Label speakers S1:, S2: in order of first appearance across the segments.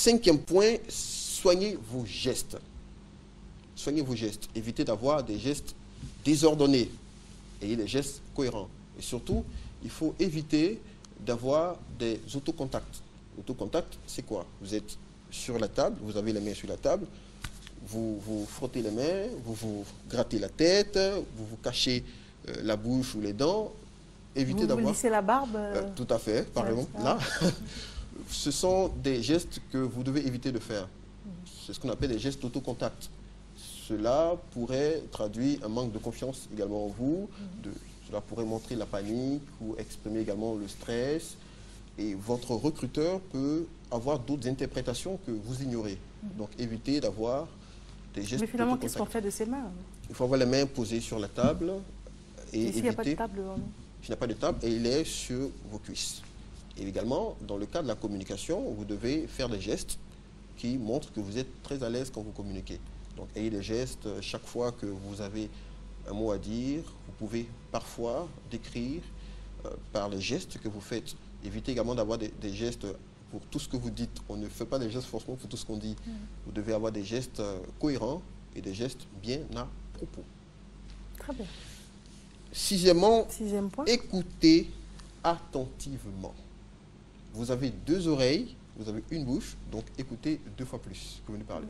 S1: cinquième point, soignez vos gestes. Soignez vos gestes. Évitez d'avoir des gestes désordonnés. Ayez des gestes cohérents. Et surtout, il faut éviter d'avoir des autocontacts. Autocontact, c'est quoi? Vous êtes sur la table, vous avez les mains sur la table, vous vous frottez les mains, vous vous grattez la tête, vous vous cachez la bouche ou les dents. Évitez d'avoir...
S2: Vous lissez la barbe
S1: tout à fait, par exemple, là. Ce sont des gestes que vous devez éviter de faire. C'est ce qu'on appelle les gestes d'autocontact. Cela pourrait traduire un manque de confiance également en vous. Cela pourrait montrer la panique ou exprimer également le stress. Et votre recruteur peut avoir d'autres interprétations que vous ignorez. Donc évitez d'avoir des gestes.
S2: Mais finalement, qu'est-ce qu'on fait de ses mains?
S1: Il faut avoir les mains posées sur la table. Et
S2: s'il n'y a pas de table,
S1: s'il n'y a pas de table, et il est sur vos cuisses. Et également, dans le cas de la communication, vous devez faire des gestes qui montrent que vous êtes très à l'aise quand vous communiquez. Donc, ayez des gestes chaque fois que vous avez un mot à dire. Vous pouvez parfois décrire par les gestes que vous faites. Évitez également d'avoir des gestes pour tout ce que vous dites. On ne fait pas des gestes forcément pour tout ce qu'on dit. Vous devez avoir des gestes cohérents et des gestes bien à propos.
S2: Très bien.
S1: Sixièmement,
S2: Sixième point.
S1: Écoutez attentivement. Vous avez deux oreilles, vous avez une bouche, donc écoutez 2 fois plus que vous ne parlez.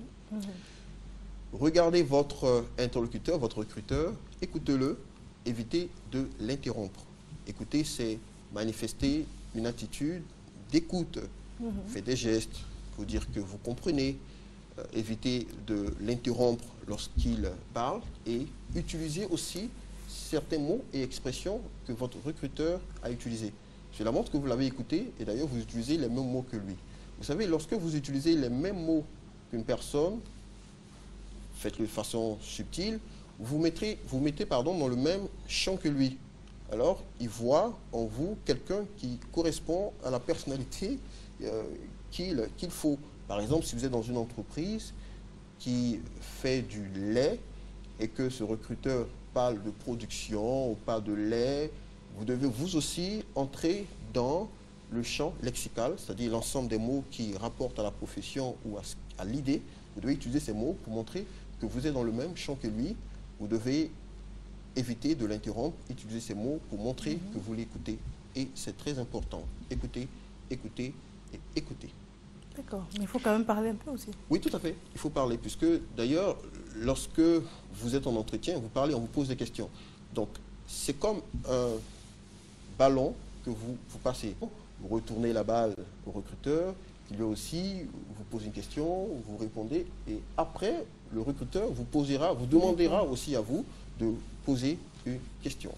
S1: Regardez votre interlocuteur, votre recruteur, écoutez-le, évitez de l'interrompre. Écouter, c'est manifester une attitude d'écoute. Faites des gestes pour dire que vous comprenez. Évitez de l'interrompre lorsqu'il parle et utilisez aussi certains mots et expressions que votre recruteur a utilisés. Cela montre que vous l'avez écouté et d'ailleurs vous utilisez les mêmes mots que lui. Vous savez, lorsque vous utilisez les mêmes mots qu'une personne, faites-le de façon subtile, vous mettez dans le même champ que lui. Alors, il voit en vous quelqu'un qui correspond à la personnalité qu'il faut. Par exemple, si vous êtes dans une entreprise qui fait du lait et que ce recruteur parle de production ou parle de lait, vous devez vous aussi entrer dans le champ lexical, c'est-à-dire l'ensemble des mots qui rapportent à la profession ou à l'idée. Vous devez utiliser ces mots pour montrer que vous êtes dans le même champ que lui. Vous devez éviter de l'interrompre, utiliser ces mots pour montrer que vous l'écoutez. Et c'est très important. Écoutez, écoutez et écoutez.
S2: D'accord, mais il faut quand même parler un peu aussi.
S1: Oui, tout à fait. Il faut parler, puisque d'ailleurs, lorsque vous êtes en entretien, vous parlez, on vous pose des questions. Donc, c'est comme un ballon que vous passez. Vous retournez la balle au recruteur, qui lui aussi vous pose une question, vous répondez, et après, le recruteur vous demandera aussi à vous de poser une question.